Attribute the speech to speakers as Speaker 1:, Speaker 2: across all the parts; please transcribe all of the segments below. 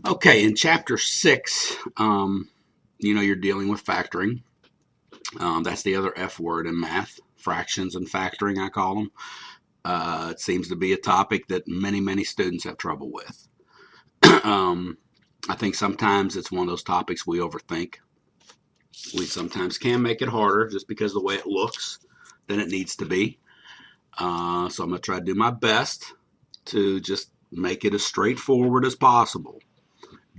Speaker 1: Okay, in chapter 6, you're dealing with factoring. That's the other F word in math, fractions and factoring, I call them. It seems to be a topic that many, many students have trouble with. I think sometimes it's one of those topics we overthink. We sometimes can make it harder just because of the way it looks than it needs to be. So I'm going to try to do my best to just make it as straightforward as possible.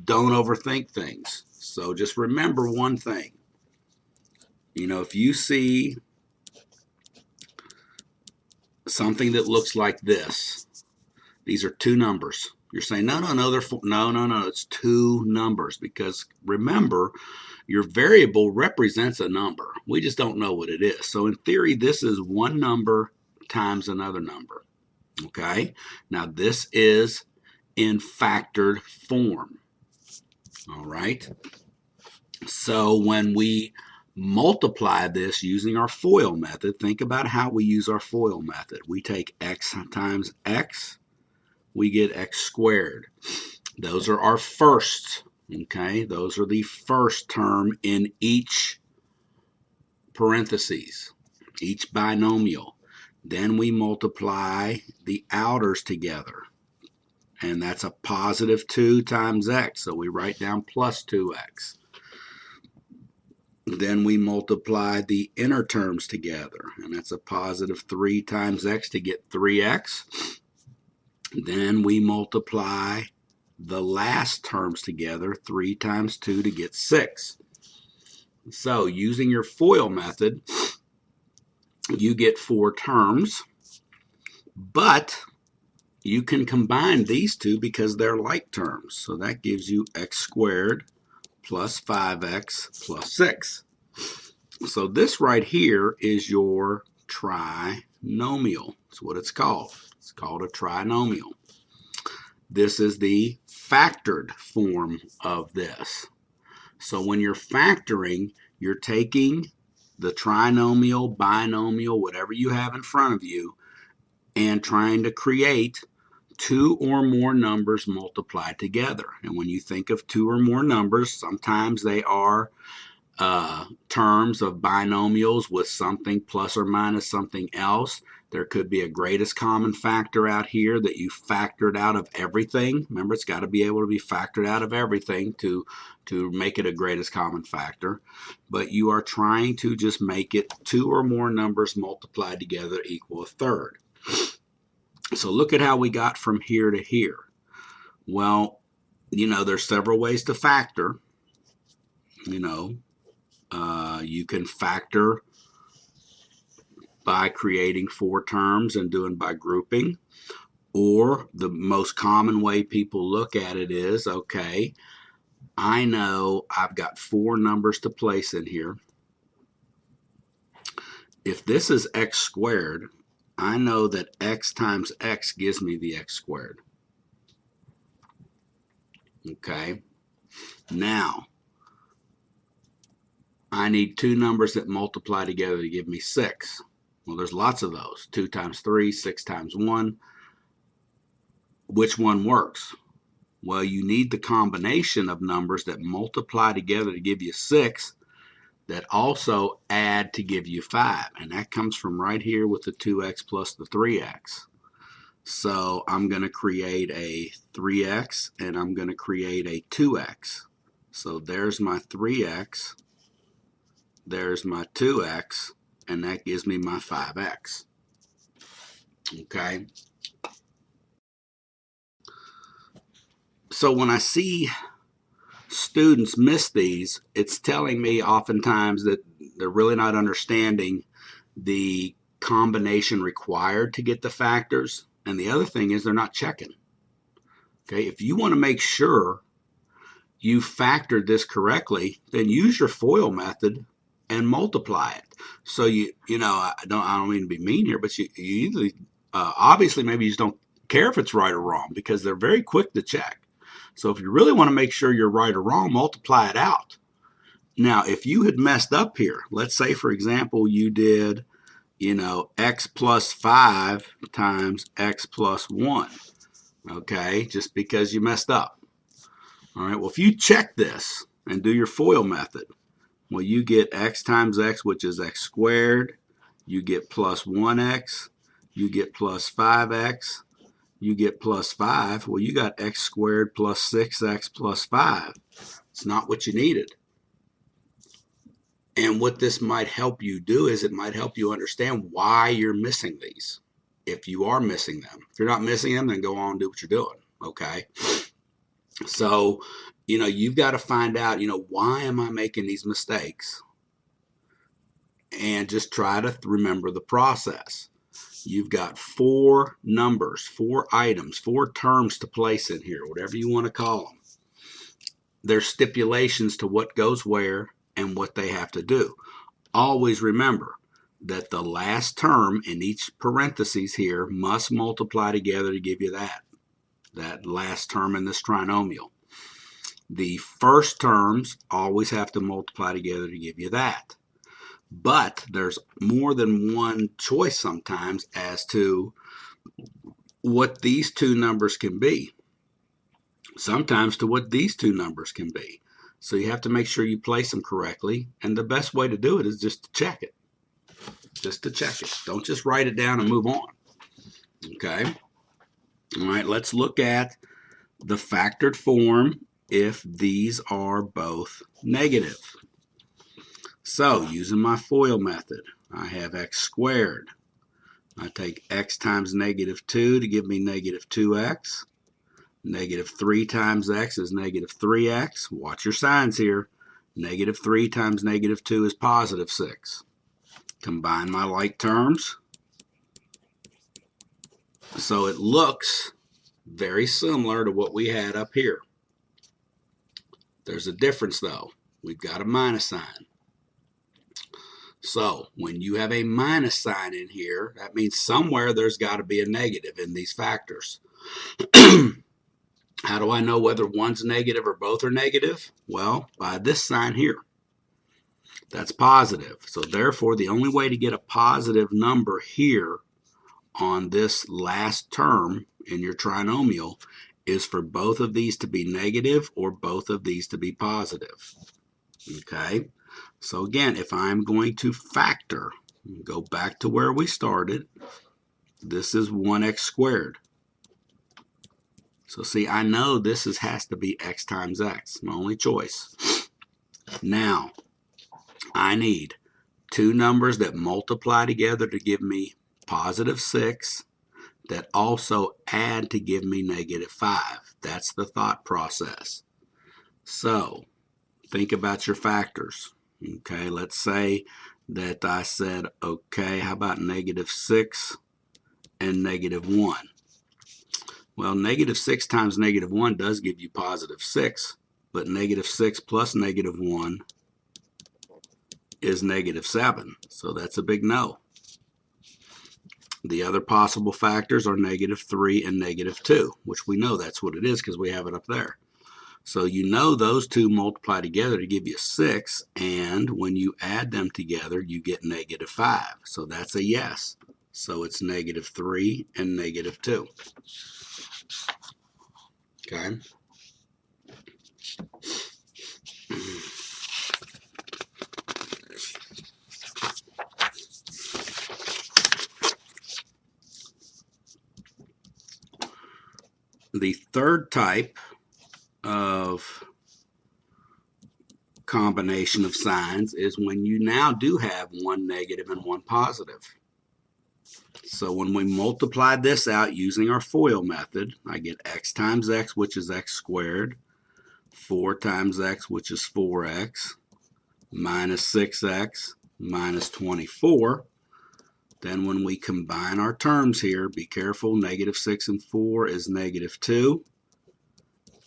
Speaker 1: Don't overthink things. So just remember one thing. If you see something that looks like this, these are two numbers. You're saying, no, no, it's two numbers, because remember, your variable represents a number. We just don't know what it is. So in theory, this is one number times another number. Okay? Now this is in factored form. All right? So when we multiply this using our FOIL method, think about how we use our FOIL method. We take x times x, we get x squared. Those are our firsts, okay? Those are the first term in each parentheses, each binomial. Then we multiply the outers together, and that's a positive 2 times x, so we write down plus 2x. Then we multiply the inner terms together, and that's a positive 3 times x to get 3x. Then we multiply the last terms together, 3 times 2 to get 6. So using your FOIL method, you get 4 terms, but you can combine these two because they're like terms. So that gives you x squared plus 5x plus 6. So this right here is your trinomial. That's what it's called. It's called a trinomial. This is the factored form of this. So when you're factoring, you're taking the trinomial, binomial, whatever you have in front of you, and trying to create two or more numbers multiplied together. And when you think of two or more numbers, sometimes they are terms of binomials with something plus or minus something else. There could be a greatest common factor out here that you factored out of everything. Remember, it's got to be able to be factored out of everything to make it a greatest common factor. But you are trying to just make it two or more numbers multiplied together equal a third. So look at how we got from here to here. Well, there's several ways to factor. You can factor by creating 4 terms and doing by grouping. Or the most common way people look at it is, okay, I know I've got 4 numbers to place in here. If this is x squared, I know that x times x gives me the x squared. Okay, now I need 2 numbers that multiply together to give me 6. Well, there's lots of those. 2 times 3, 6 times 1. Which one works? Well, you need the combination of numbers that multiply together to give you 6 that also add to give you 5. And that comes from right here with the 2x plus the 3x. So I'm going to create a 3x and I'm going to create a 2x. So there's my 3x. There's my 2x, and that gives me my 5x. Okay? So when I see students miss these, it's telling me oftentimes that they're really not understanding the combination required to get the factors. And the other thing is they're not checking. Okay? If you want to make sure you factored this correctly, then use your FOIL method and multiply it. So I don't mean to be mean here, but you either obviously maybe you just don't care if it's right or wrong because they're very quick to check. So if you really want to make sure you're right or wrong, multiply it out. Now, if you had messed up here, let's say for example you did x plus 5 times x plus 1. Okay, just because you messed up. All right, well, if you check this and do your FOIL method, well, you get x times x, which is x squared. You get plus 1x. You get plus 5x. You get plus 5. Well, you got x squared plus 6x plus 5. It's not what you needed. And what this might help you do is it might help you understand why you're missing these. If you are missing them. If you're not missing them, then go on and do what you're doing. Okay? So, you've got to find out, why am I making these mistakes? And just try to remember the process. You've got 4 numbers, 4 items, 4 terms to place in here, whatever you want to call them. There's stipulations to what goes where and what they have to do. Always remember that the last term in each parentheses here must multiply together to give you that last term in this trinomial. The first terms always have to multiply together to give you that. But there's more than one choice sometimes as to what these 2 numbers can be. Sometimes to what these 2 numbers can be. So you have to make sure you place them correctly. And the best way to do it is just to check it. Just to check it. Don't just write it down and move on. Okay? All right, let's look at the factored form if these are both negative. So, using my FOIL method, I have x squared. I take x times negative 2 to give me negative 2x. Negative 3 times x is negative 3x. Watch your signs here. Negative 3 times negative 2 is positive 6. Combine my like terms. So it looks very similar to what we had up here. There's a difference though. We've got a minus sign. So when you have a minus sign in here, that means somewhere there's got to be a negative in these factors. How do I know whether one's negative or both are negative? Well, by this sign here. That's positive. So therefore, the only way to get a positive number here on this last term in your trinomial is for both of these to be negative or both of these to be positive. Okay? So again, if I'm going to factor, go back to where we started, this is 1x squared. So see, I know this has to be x times x, my only choice. Now, I need 2 numbers that multiply together to give me positive 6 that also add to give me negative 5. That's the thought process. So, think about your factors. Okay, let's say that I said, okay, how about negative 6 and negative 1? Well, negative 6 times negative 1 does give you positive 6, but negative 6 plus negative 1 is negative 7, so that's a big no. The other possible factors are negative 3 and negative 2, which we know that's what it is because we have it up there. So you know those 2 multiply together to give you 6, and when you add them together, you get negative 5. So that's a yes. So it's negative 3 and negative 2. Okay. The third type of combination of signs is when you now do have one negative and one positive. So when we multiply this out using our FOIL method, I get x times x, which is x squared, 4 times x, which is 4x, minus 6x, minus 24. Then when we combine our terms here, be careful, negative 6 and 4 is negative 2,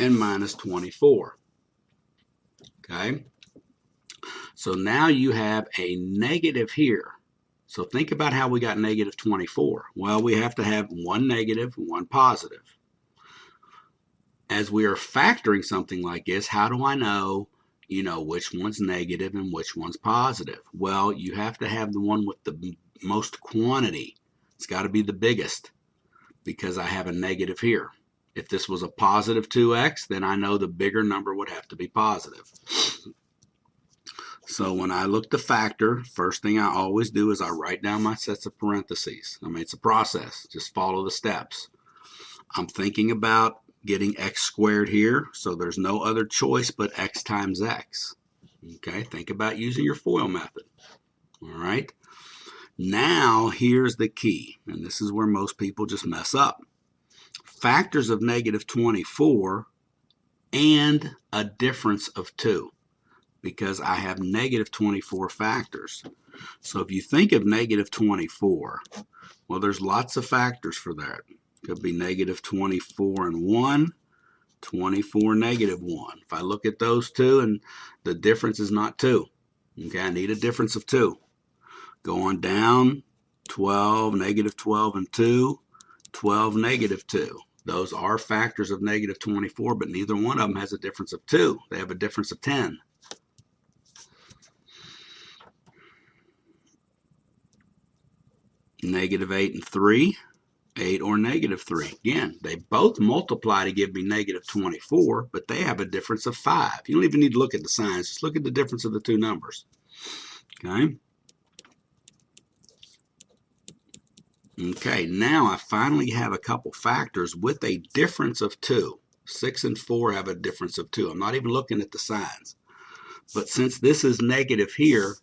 Speaker 1: and minus 24. Okay? So now you have a negative here. So think about how we got negative 24. Well, we have to have one negative, one positive. As we are factoring something like this, how do I know, which one's negative and which one's positive? Well, you have to have the one with the most quantity. It's got to be the biggest because I have a negative here. If this was a positive 2x, then I know the bigger number would have to be positive. So when I look to factor, first thing I always do is I write down my sets of parentheses. I mean, it's a process. Just follow the steps. I'm thinking about getting x squared here, so there's no other choice but x times x. Okay, think about using your FOIL method. All right. Now, here's the key, and this is where most people just mess up. Factors of negative 24 and a difference of 2, because I have negative 24 factors. So if you think of negative 24, well, there's lots of factors for that. It could be negative 24 and 1, 24 negative 1. If I look at those two and the difference is not 2, okay, I need a difference of 2. Go on down, 12, negative 12 and 2, 12, negative 2. Those are factors of negative 24, but neither one of them has a difference of 2. They have a difference of 10. Negative 8 and 3, 8 or negative 3. Again, they both multiply to give me negative 24, but they have a difference of 5. You don't even need to look at the signs. Just look at the difference of the two numbers. Okay? Okay, now I finally have a couple factors with a difference of 2. 6 and 4 have a difference of 2. I'm not even looking at the signs. But since this is negative here,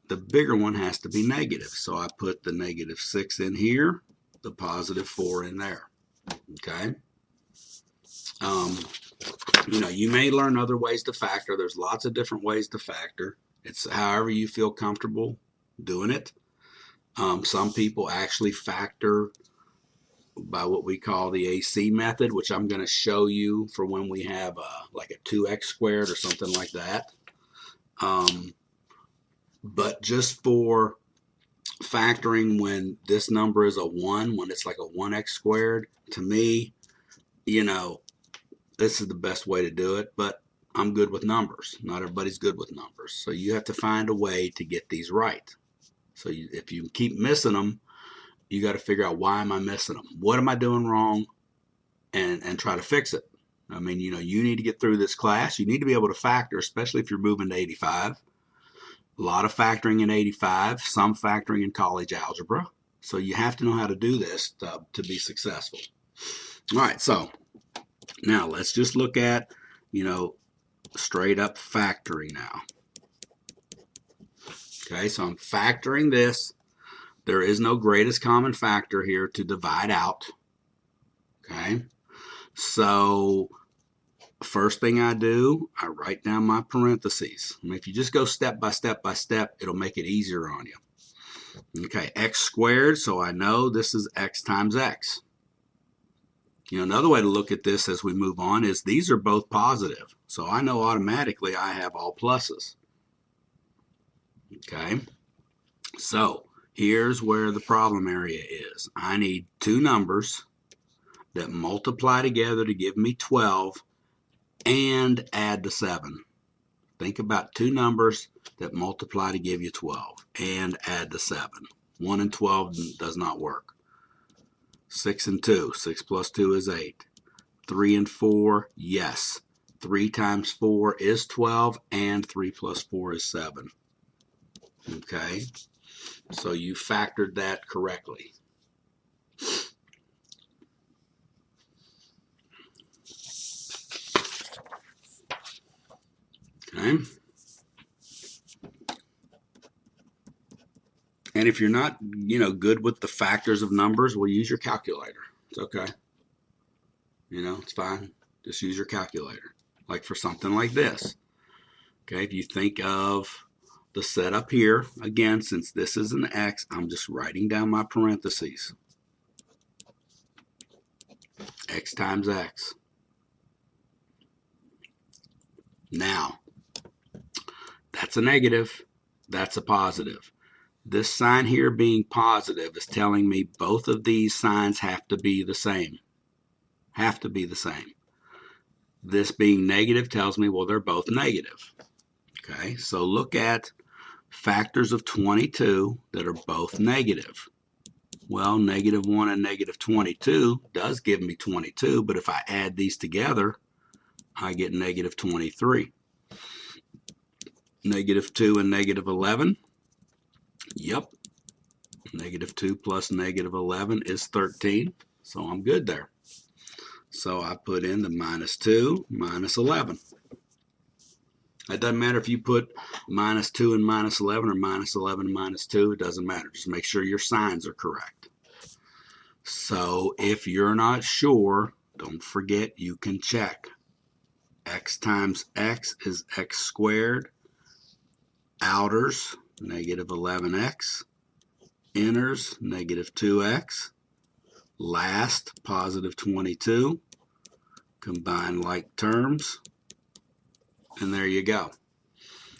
Speaker 1: the bigger one has to be negative. So I put the negative 6 in here, the positive 4 in there. Okay? You may learn other ways to factor. There's lots of different ways to factor. It's however you feel comfortable doing it. Some people actually factor by what we call the AC method, which I'm going to show you for when we have like a 2x squared or something like that. But just for factoring when this number is a 1, when it's like a 1x squared, to me, this is the best way to do it, but I'm good with numbers. Not everybody's good with numbers. So you have to find a way to get these right. So if you keep missing them, you got to figure out, why am I missing them? What am I doing wrong? And try to fix it. I mean, you need to get through this class. You need to be able to factor, especially if you're moving to 85. A lot of factoring in 85, some factoring in college algebra. So you have to know how to do this to be successful. All right, so now let's just look at, straight up factoring now. Okay, so I'm factoring this. There is no greatest common factor here to divide out. Okay, so first thing I do, I write down my parentheses. I mean, if you just go step by step by step, it'll make it easier on you. Okay, x squared, so I know this is x times x. Another way to look at this as we move on is these are both positive. So I know automatically I have all pluses. Okay, so here's where the problem area is. I need two numbers that multiply together to give me 12 and add to 7. Think about two numbers that multiply to give you 12 and add to 7. 1 and 12 does not work. 6 and 2. 6 plus 2 is 8. 3 and 4, yes. 3 times 4 is 12, and 3 plus 4 is 7. Okay, so you factored that correctly. Okay, and if you're not, good with the factors of numbers, well, use your calculator. It's okay. It's fine. Just use your calculator. Like for something like this. Okay, if you think of the setup here, again, since this is an x, I'm just writing down my parentheses. X times x. Now, that's a negative, that's a positive. This sign here being positive is telling me both of these signs have to be the same. Have to be the same. This being negative tells me, well, they're both negative. Okay, so look at factors of 22 that are both negative. Well, negative 1 and negative 22 does give me 22, but if I add these together, I get negative 23. Negative 2 and negative 11. Yep. Negative 2 plus negative 11 is 13. So I'm good there. So I put in the minus 2, minus 11. It doesn't matter if you put minus 2 and minus 11 or minus 11 and minus 2. It doesn't matter. Just make sure your signs are correct. So if you're not sure, don't forget you can check. X times x is x squared. Outers, negative 11x. Inners, negative 2x. Last, positive 22. Combine like terms. And there you go.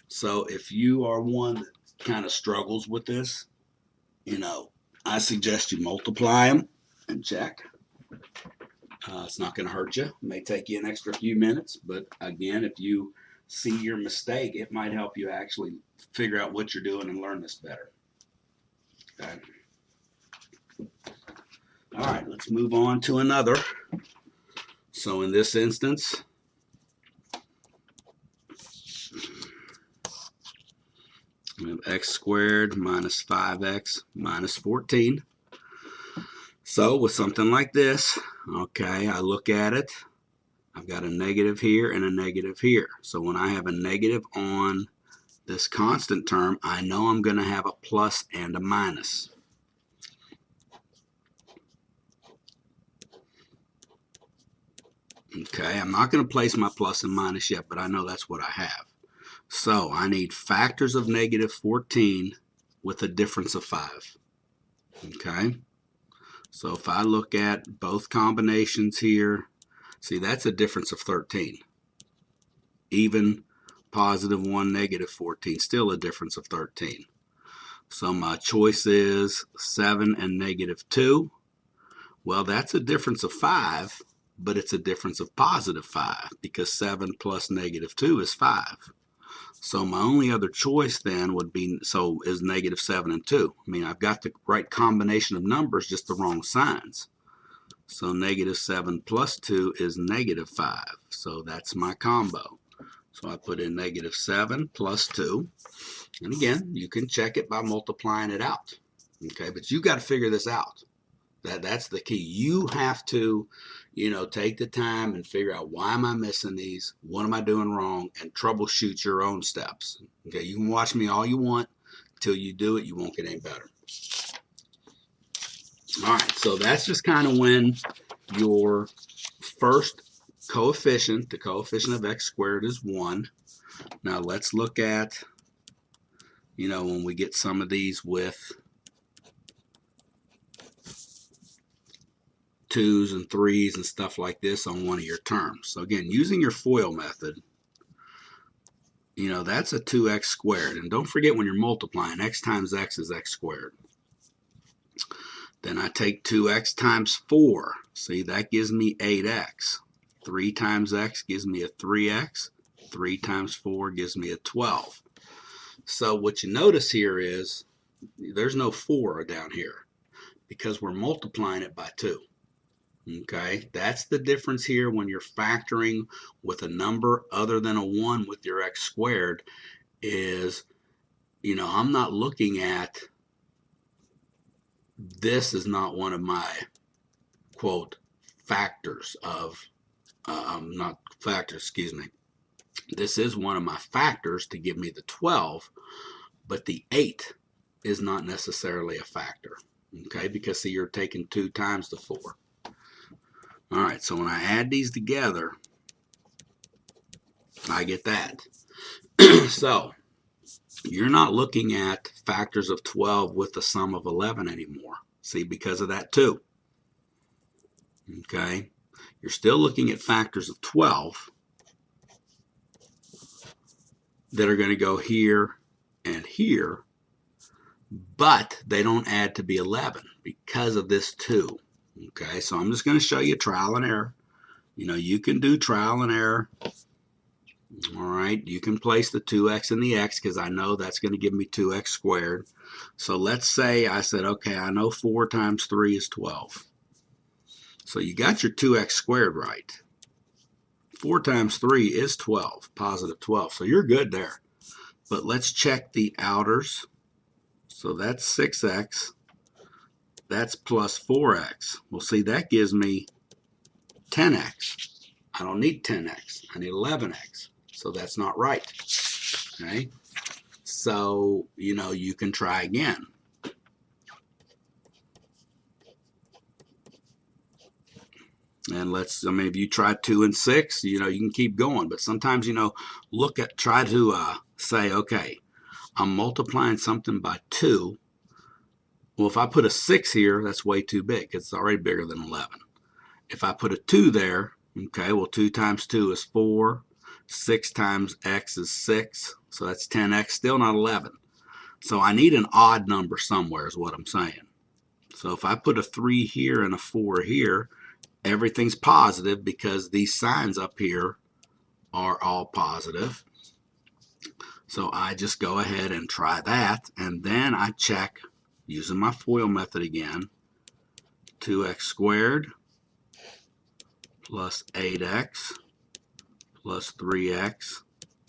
Speaker 1: So if you are one that kind of struggles with this, I suggest you multiply them and check. It's not going to hurt you. It may take you an extra few minutes, but again, if you see your mistake, it might help you actually figure out what you're doing and learn this better. Okay. All right, let's move on to another. So in this instance, we have x squared minus 5x minus 14. So with something like this, okay, I look at it. I've got a negative here and a negative here. So when I have a negative on this constant term, I know I'm going to have a plus and a minus. Okay, I'm not going to place my plus and minus yet, but I know that's what I have. So I need factors of negative 14 with a difference of 5. Okay, so if I look at both combinations here, see, that's a difference of 13. Even positive 1, negative 14, still a difference of 13. So my choice is 7 and negative 2. Well, that's a difference of 5, but it's a difference of positive 5 because 7 plus negative 2 is 5. So my only other choice then would be, is negative 7 and 2. I mean, I've got the right combination of numbers, just the wrong signs. So negative 7 plus 2 is negative 5. So that's my combo. So I put in negative 7 plus 2. And again, you can check it by multiplying it out. Okay, but you got to figure this out. That's the key. You have to, take the time and figure out, why am I missing these? What am I doing wrong? And troubleshoot your own steps. Okay, you can watch me all you want. Until you do it, you won't get any better. All right, so that's just kind of when your first coefficient, the coefficient of x squared, is 1. Now let's look at, when we get some of these with 2's and 3's and stuff like this on one of your terms. So again, using your FOIL method, that's a 2x squared. And don't forget, when you're multiplying, x times x is x squared. Then I take 2x times 4. See, that gives me 8x. 3 times x gives me a 3x. 3 times 4 gives me a 12. So what you notice here is there's no 4 down here because we're multiplying it by 2. Okay, that's the difference here when you're factoring with a number other than a 1 with your x squared is, I'm not looking at, this is not one of my, quote, factors of, not factors, excuse me. This is one of my factors to give me the 12, but the 8 is not necessarily a factor, okay, because see, you're taking 2 times the 4. All right, so when I add these together, I get that. So you're not looking at factors of 12 with the sum of 11 anymore. See, because of that 2. Okay, you're still looking at factors of 12 that are going to go here and here, but they don't add to be 11 because of this 2. Okay, so I'm just going to show you trial and error. You can do trial and error, All right, you can place the 2x in the x because I know that's going to give me 2x squared. So let's say I said, okay, I know 4 times 3 is 12. So you got your 2x squared right. 4 times 3 is 12, positive 12. So you're good there. But let's check the outers. So that's 6x. That's plus 4x. Well, see, that gives me 10x. I don't need 10x. I need 11x. So that's not right. Okay? So, you can try again. And if you try 2 and 6, you can keep going. But sometimes, try to say, okay, I'm multiplying something by 2. Well, if I put a 6 here, that's way too big. It's already bigger than 11. If I put a 2 there, okay, well, 2 times 2 is 4. 6 times x is 6. So that's 10x, still not 11. So I need an odd number somewhere is what I'm saying. So if I put a 3 here and a 4 here, everything's positive because these signs up here are all positive. So I just go ahead and try that, and then I check using my FOIL method again. 2x squared plus 8x plus 3x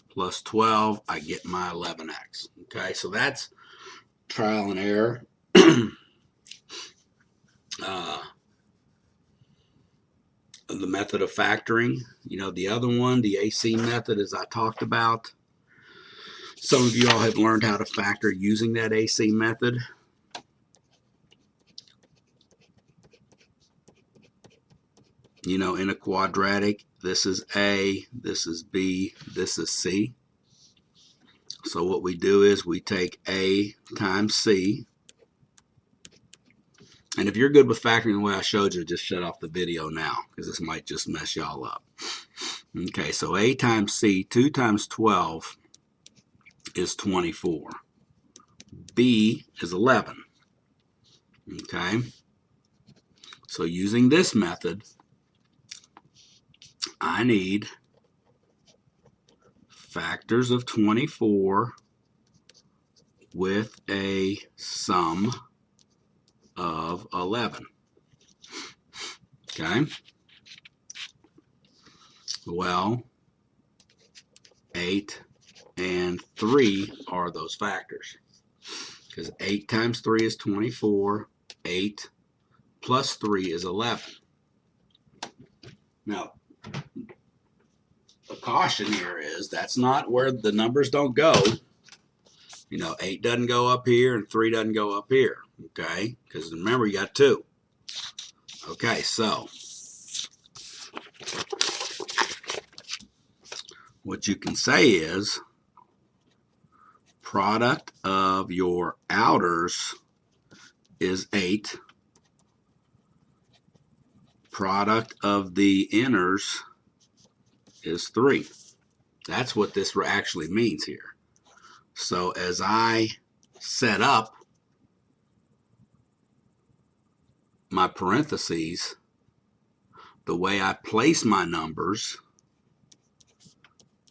Speaker 1: plus 12, I get my 11x. Okay, so that's trial and error. The method of factoring, the other one, the AC method, as I talked about. Some of you all have learned how to factor using that AC method. In a quadratic, this is A, this is B, this is C. So what we do is we take A times C. And if you're good with factoring the way I showed you, just shut off the video now because this might just mess y'all up. Okay, so A times C, 2 times 12 is 24. B is 11. Okay, so using this method, I need factors of 24 with a sum of 11. Okay. Well, 8 and 3 are those factors. Because 8 times 3 is 24. 8 plus 3 is 11. Now, the caution here is that's not where the numbers don't go. 8 doesn't go up here and 3 doesn't go up here. Okay, because remember you got 2. Okay, so what you can say is product of your outers is 8. Product of the inners is 3. That's what this actually means here. So as I set up my parentheses, the way I place my numbers,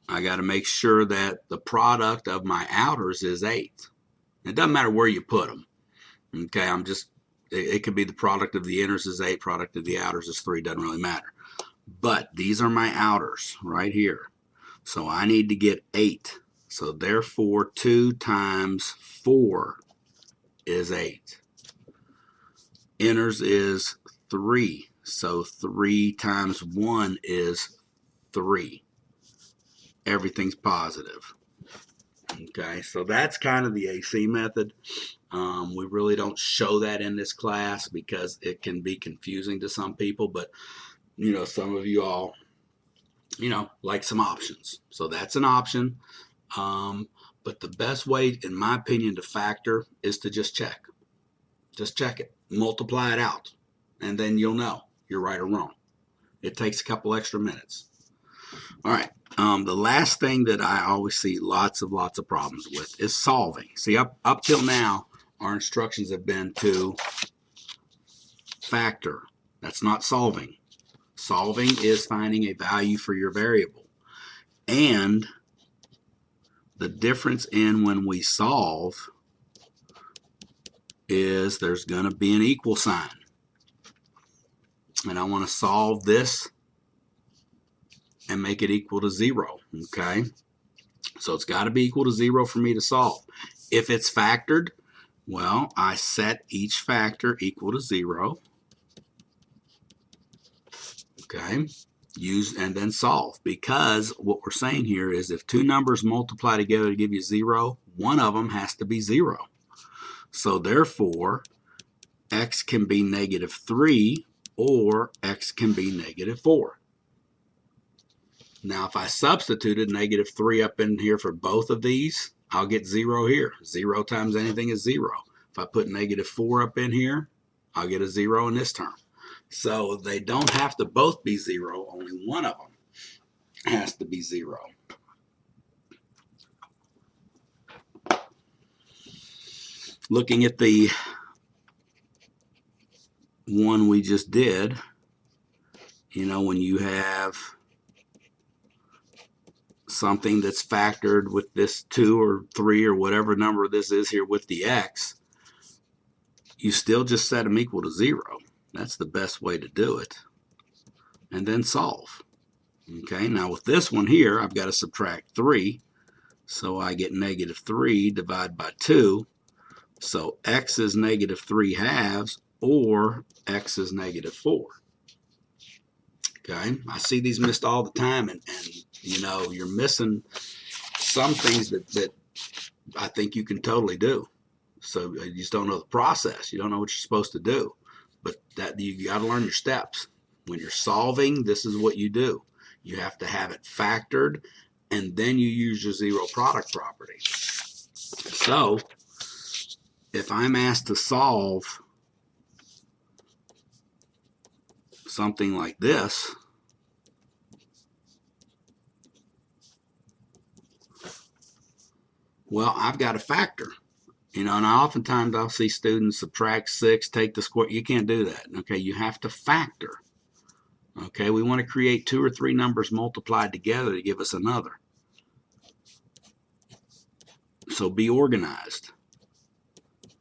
Speaker 1: I got to make sure that the product of my outers is 8. It doesn't matter where you put them. Okay, it could be the product of the inners is 8, product of the outers is 3, doesn't really matter. But these are my outers right here. So I need to get 8. So therefore 2 times 4 is 8. Inners is 3. So 3 times 1 is 3. Everything's positive. Okay, so that's kind of the AC method. We really don't show that in this class because it can be confusing to some people, but some of you all, like some options. So that's an option. But the best way, in my opinion, to factor is to just check. Just check it. Multiply it out. And then you'll know you're right or wrong. It takes a couple extra minutes. All right. The last thing that I always see lots of problems with is solving. See, up till now, our instructions have been to factor. That's not solving. Solving is finding a value for your variable. And the difference in when we solve is there's going to be an equal sign. And I want to solve this and make it equal to 0, okay? So it's got to be equal to 0 for me to solve. If it's factored, well, I set each factor equal to 0, okay? Use and then solve, because what we're saying here is if two numbers multiply together to give you 0, one of them has to be 0. So therefore, x can be -3 or x can be -4. Now, if I substituted -3 up in here for both of these, I'll get 0 here. 0 times anything is 0. If I put -4 up in here, I'll get a 0 in this term. So they don't have to both be 0. Only one of them has to be 0. Looking at the one we just did, you know, when you have something that's factored with this 2 or 3 or whatever number this is here with the x, you still just set them equal to 0. That's the best way to do it. And then solve. Okay, now with this one here, I've got to subtract 3. So I get -3 divided by 2. So x is -3/2 or x is -4. Okay, I see these missed all the time, and you know, you're missing some things that I think you can totally do. So you just don't know the process. You don't know what you're supposed to do. But that you got to learn your steps. When you're solving, this is what you do. You have to have it factored, and then you use your zero product property. So if I'm asked to solve something like this, well, I've got a factor. You know, and oftentimes I'll see students subtract 6, take the square. You can't do that. Okay, you have to factor. Okay, we want to create 2 or 3 numbers multiplied together to give us another. So be organized.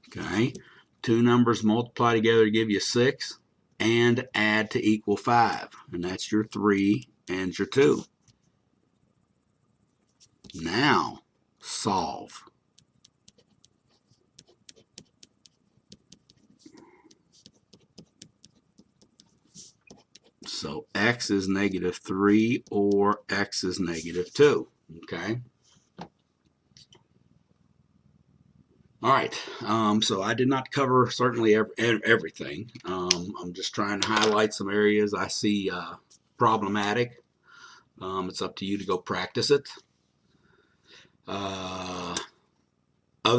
Speaker 1: Okay, 2 numbers multiply together to give you 6 and add to equal 5. And that's your 3 and your 2. Now, solve. So x is -3 or x is -2, okay? All right, so I did not cover certainly everything. I'm just trying to highlight some areas I see problematic. It's up to you to go practice it. Other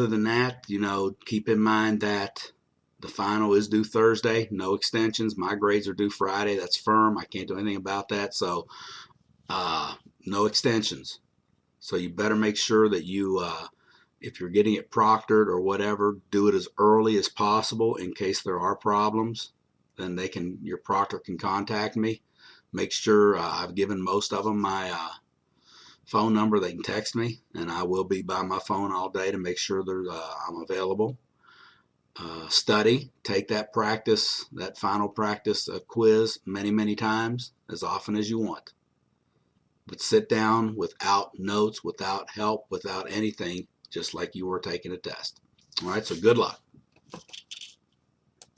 Speaker 1: than that, you know, keep in mind that the final is due Thursday. No extensions. My grades are due Friday. That's firm. I can't do anything about that. So no extensions. So you better make sure that you, if you're getting it proctored or whatever, do it as early as possible in case there are problems. Then your proctor can contact me. Make sure I've given most of them my phone number. They can text me, and I will be by my phone all day to make sure I'm available. Study, take that practice, that final practice quiz many times, as often as you want. But sit down without notes, without help, without anything, just like you were taking a test. All right, so good luck.